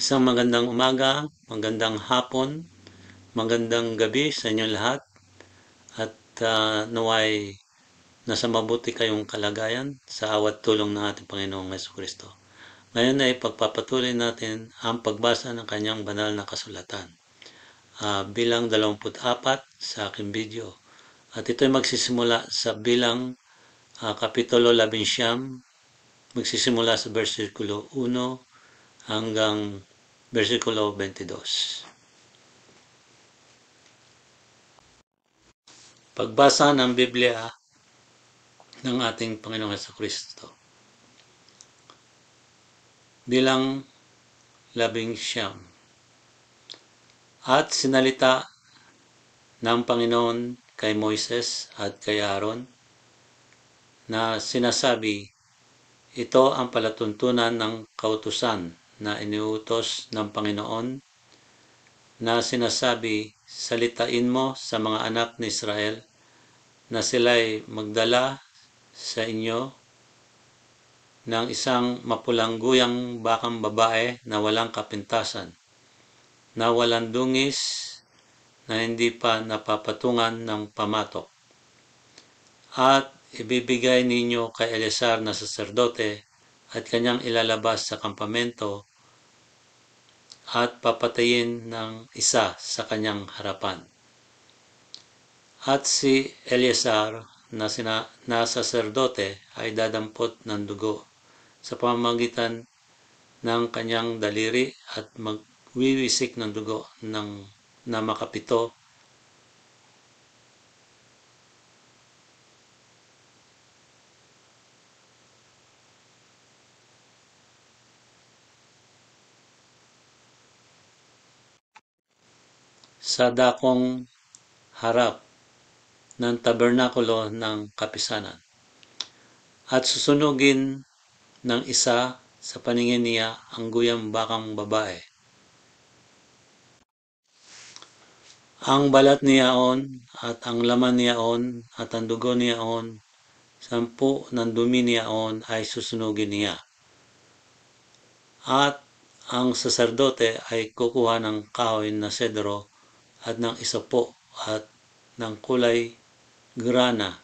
Isang magandang umaga, magandang hapon, magandang gabi sa inyong lahat at naway nasa mabuti kayong kalagayan sa awat tulong ng ating Panginoong Jesucristo. Ngayon ay pagpapatuloy natin ang pagbasa ng kanyang banal na kasulatan. Bilang 24 sa aking video. At ito ay magsisimula sa bilang Kapitulo 11, magsisimula sa versikulo 1 hanggang versikulo 22. Pagbasa ng Biblia ng ating Panginoong Jesucristo. Bilang 11. At sinalita ng Panginoon kay Moises at kay Aaron na sinasabi, ito ang palatuntunan ng kautusan na iniutos ng Panginoon na sinasabi, salitain mo sa mga anak ni Israel na sila'y magdala sa inyo ng isang mapulangguyang bakang babae na walang kapintasan, na walang dungis, na hindi pa napapatungan ng pamatok. At ibibigay ninyo kay Eleazar na saserdote at kanyang ilalabas sa kampamento at papatayin ng isa sa kanyang harapan. At si Eleazar na saserdote ay dadampot ng dugo sa pamamagitan ng kanyang daliri at magwiwisik ng dugo na makapito sa dakong harap ng tabernakulo ng kapisanan. At susunugin ng isa sa paningin niya ang guyang bakang babae. Ang balat niyaon at ang laman niyaon at ang dugo niyaon, 10 ng dumi niyaon ay susunugin niya. At ang saserdote ay kukuha ng kahoy na sedro at ng isopo at ng kulay grana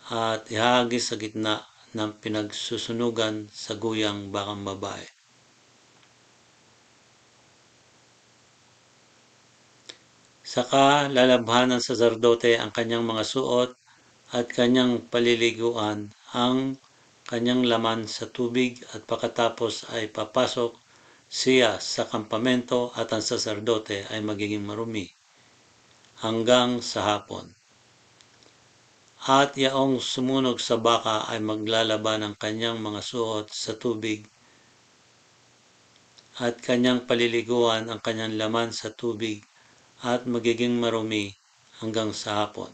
at ihahagis sa gitna ng pinagsusunugan sa guyang bakang babae. Saka lalabhan ng saserdote ang kanyang mga suot at kanyang paliliguan ang kanyang laman sa tubig at pagkatapos ay papasok siya sa kampamento at ang saserdote ay magiging marumi hanggang sa hapon. At yaong sumunog sa baka ay maglalaban ng kanyang mga suot sa tubig at kanyang paliliguan ang kanyang laman sa tubig at magiging marumi hanggang sa hapon.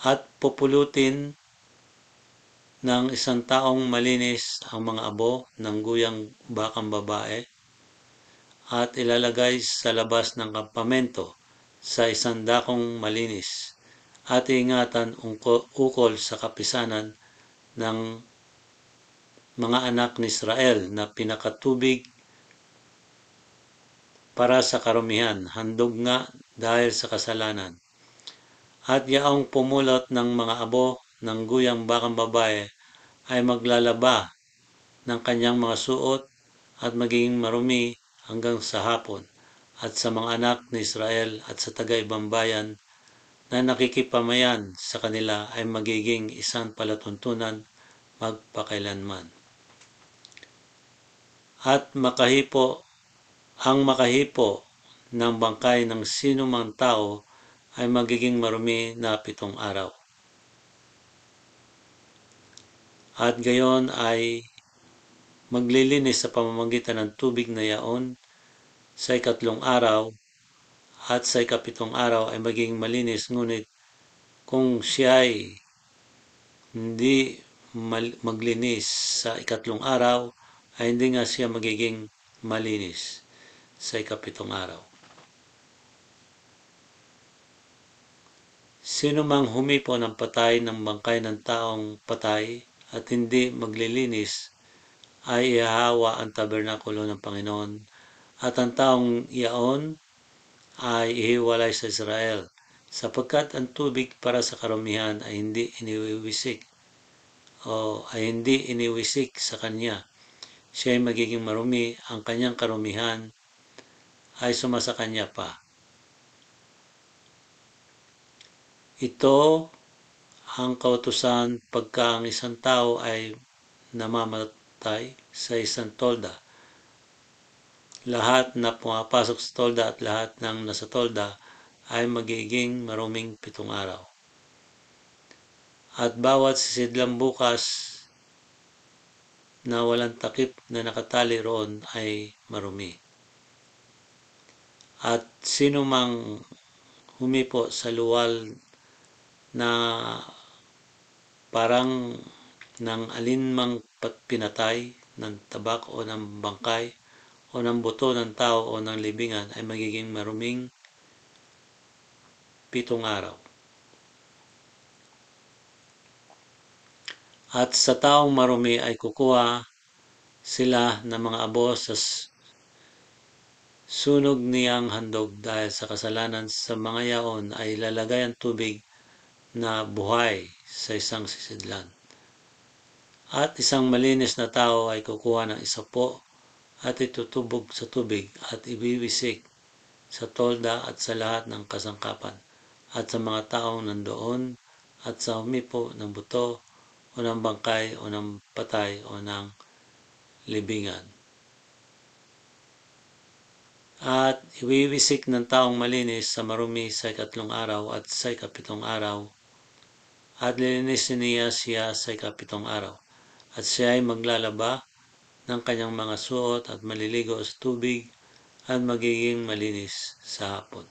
At pupulutin ng isang taong malinis ang mga abo ng guyang bakang babae at ilalagay sa labas ng kampamento sa isang dakong malinis at iingatan ukol sa kapisanan ng mga anak ni Israel na pinakatubig para sa karumihan, handog nga dahil sa kasalanan. At yaong pumulot ng mga abo ng guyang bakang babae ay maglalaba ng kanyang mga suot at magiging marumi hanggang sa hapon. At sa mga anak ni Israel at sa taga-ibang bayan na nakikipamayan sa kanila ay magiging isang palatuntunan magpakailanman. At ang makahipo ng bangkay ng sino mang tao ay magiging marumi na 7 araw. At gayon ay maglilinis sa pamamagitan ng tubig na yaon sa 3 araw at sa 7 araw ay magiging malinis, ngunit kung siya ay hindi maglinis sa 3 araw ay hindi nga siya magiging malinis sa 7 araw. Sino mang humipo ng patay ng bangkay ng taong patay at hindi maglilinis ay ihahawa ang tabernakulo ng Panginoon, at ang taong iyaon ay ihiwalay sa Israel, sapagkat ang tubig para sa karumihan ay hindi iniwisik sa kanya. Siya ay magiging marumi, ang kanyang karumihan ay sumasa kanya pa. Ito ang kautusan pagka ang isang tao ay namamatay sa isang tolda. Lahat na pumapasok sa tolda at lahat ng nasa tolda ay magiging maruming 7 araw. At bawat sisidlang bukas na walang takip na nakatali roon ay marumi. At sino mang humipo sa luwal na parang ng alinmang pinatay ng tabak o ng bangkay o ng buto ng tao o ng libingan ay magiging maruming 7 araw. At sa taong marumi ay kukuha sila ng mga abo sa sunog niyang handog dahil sa kasalanan sa mga yaon ay lalagay ang tubig na buhay sa isang sisidlan. At isang malinis na tao ay kukuha ng isapo at itutubog sa tubig at ibiwisik sa tolda at sa lahat ng kasangkapan at sa mga taong nandoon at sa humipo ng buto o ng bangkay o ng patay o ng libingan. At iwiwisik ng taong malinis sa marumi sa 3 araw at sa 7 araw, at lilinisin niya siya sa 7 araw, at siya ay maglalaba ng kanyang mga suot at maliligo sa tubig at magiging malinis sa hapon.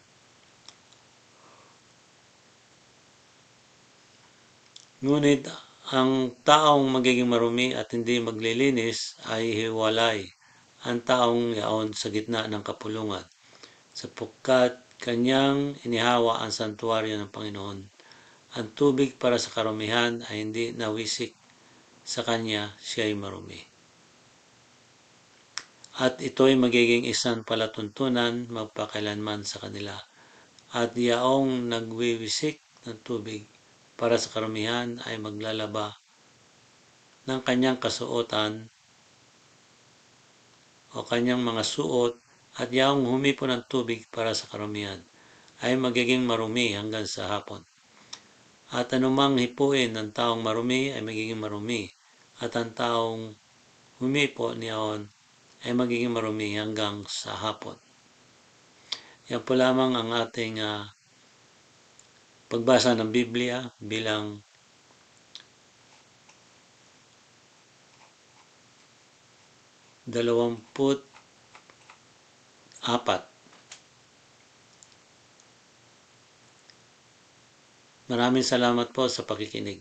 Ngunit ang taong magiging marumi at hindi maglilinis ay hiwalay ang taong yaon sa gitna ng kapulungan, sapagkat kanyang inihawa ang santuaryo ng Panginoon. Ang tubig para sa karumihan ay hindi nawisik sa kanya, siya ay marumi. At ito'y magiging isang palatuntunan magpakailanman sa kanila. At yaong nagwiwisik ng tubig para sa karumihan ay maglalaba ng kanyang kasuotan o kanyang mga suot, at yaong humipo ng tubig para sa karumihan ay magiging marumi hanggang sa hapon. At anumang hipuin ng taong marumi ay magiging marumi, at ang taong humipo niyaon ay magiging marumi hanggang sa hapon. Yan po lamang ang ating pagbasa ng Biblia bilang ₱24. Maraming salamat po sa pakikinig.